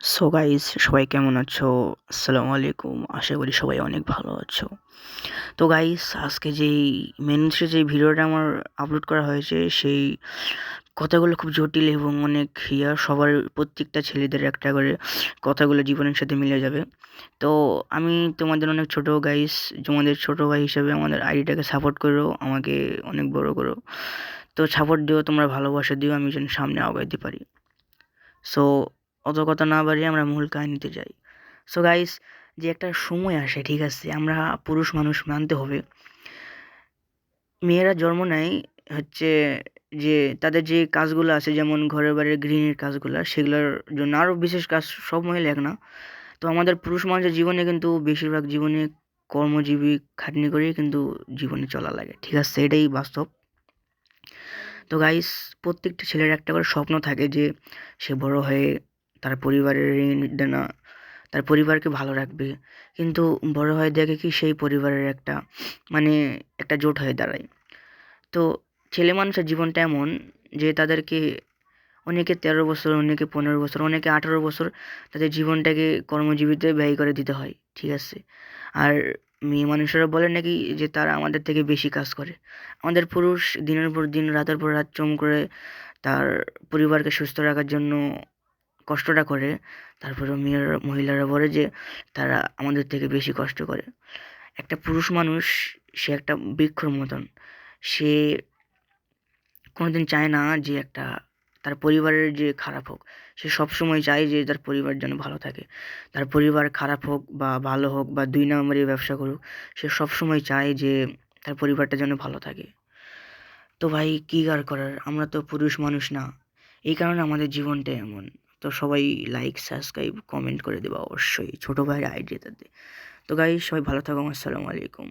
So guys, সবাই কেমন আছো? আসসালামু আলাইকুম। আশা করি সবাই অনেক ভালো আছো। তো গাইস, আজকে যেই মেন যে ভিডিওটা আমার আপলোড করা হয়েছে, সেই কথাগুলো খুব জটিল এবং অনেক সবার প্রত্যেকটা ছেলেদের একটা করে কথাগুলো জীবনের সাথে মিলে যাবে। তো আমি তোমাদের অনেক ছোট গাইস, তোমাদের ছোট ভাই হিসেবে আমাদের আইডিটাকে সাপোর্ট করো, আমাকে অনেক বড় করো। তো সাপোর্ট দিও, তোমরা ভালোবাসা দিও, আমি যেন সামনে আগাইতে পারি। সো অত কথা না বাড়িয়ে আমরা মূল কাহিনীতে যাই। সো গাইস, যে একটা সময় আসে, ঠিক আছে, আমরা পুরুষ মানুষ মানতে হবে, মেয়েরা জন্ম নেয় হচ্ছে যে তাদের যে কাজগুলো আছে, যেমন ঘরের বাইরের গৃহিণীর কাজগুলো, সেগুলোর জন্য আরও বিশেষ কাজ সব মহিলা এক না। তো আমাদের পুরুষ মানুষের জীবনে কিন্তু বেশিরভাগ জীবনে কর্মজীবী খাটনি করেই কিন্তু জীবনে চলা লাগে, ঠিক আছে, এটাই বাস্তব। তো গাইস, প্রত্যেকটা ছেলের একটা করে স্বপ্ন থাকে যে সে বড় হয়ে তার পরিবারের ঋণ দেনা, তার পরিবারকে ভালো রাখবে। কিন্তু বড় হয়ে দেখে কি সেই পরিবারের একটা মানে একটা জোট হয়ে দাঁড়ায়। তো ছেলে মানুষের জীবনটা এমন যে তাদেরকে অনেকে 13 বছর, অনেকে 15 বছর, অনেকে 18 বছর তাদের জীবনটাকে কর্মজীবিতে ব্যয় করে দিতে হয়, ঠিক আছে। আর মেয়ে মানুষেরা বলে নাকি যে তারা আমাদের থেকে বেশি কাজ করে। আমাদের পুরুষ দিনের পর দিন, রাতের পর রাত শ্রম করে তার পরিবারকে সুস্থ রাখার জন্য কষ্টটা করে। তারপরেও মহিলারা বলে যে তারা আমাদের থেকে বেশি কষ্ট করে। একটা পুরুষ মানুষ, সে একটা বৃক্ষর মতন। সে কোনোদিন চায় না যে তার পরিবারের যে খারাপ হোক। সে সবসময় চায় যে তার পরিবার যেন ভালো থাকে। তার পরিবার খারাপ হোক বা ভালো হোক বা 2 নম্বরি ব্যবসা করুক, সে সবসময় চায় যে তার পরিবারটা যেন ভালো থাকে। তো ভাই, কী আর করার, আমরা তো পুরুষ মানুষ না, এই কারণে আমাদের জীবনটা এমন। তো সবাই লাইক, সাবস্ক্রাইব, কমেন্ট করে দেবা অবশ্যই ছোটো ভাইয়ের আইডিয়াটাতে। তো গাইস, সবাই ভালো থাকো। আসসালামু আলাইকুম।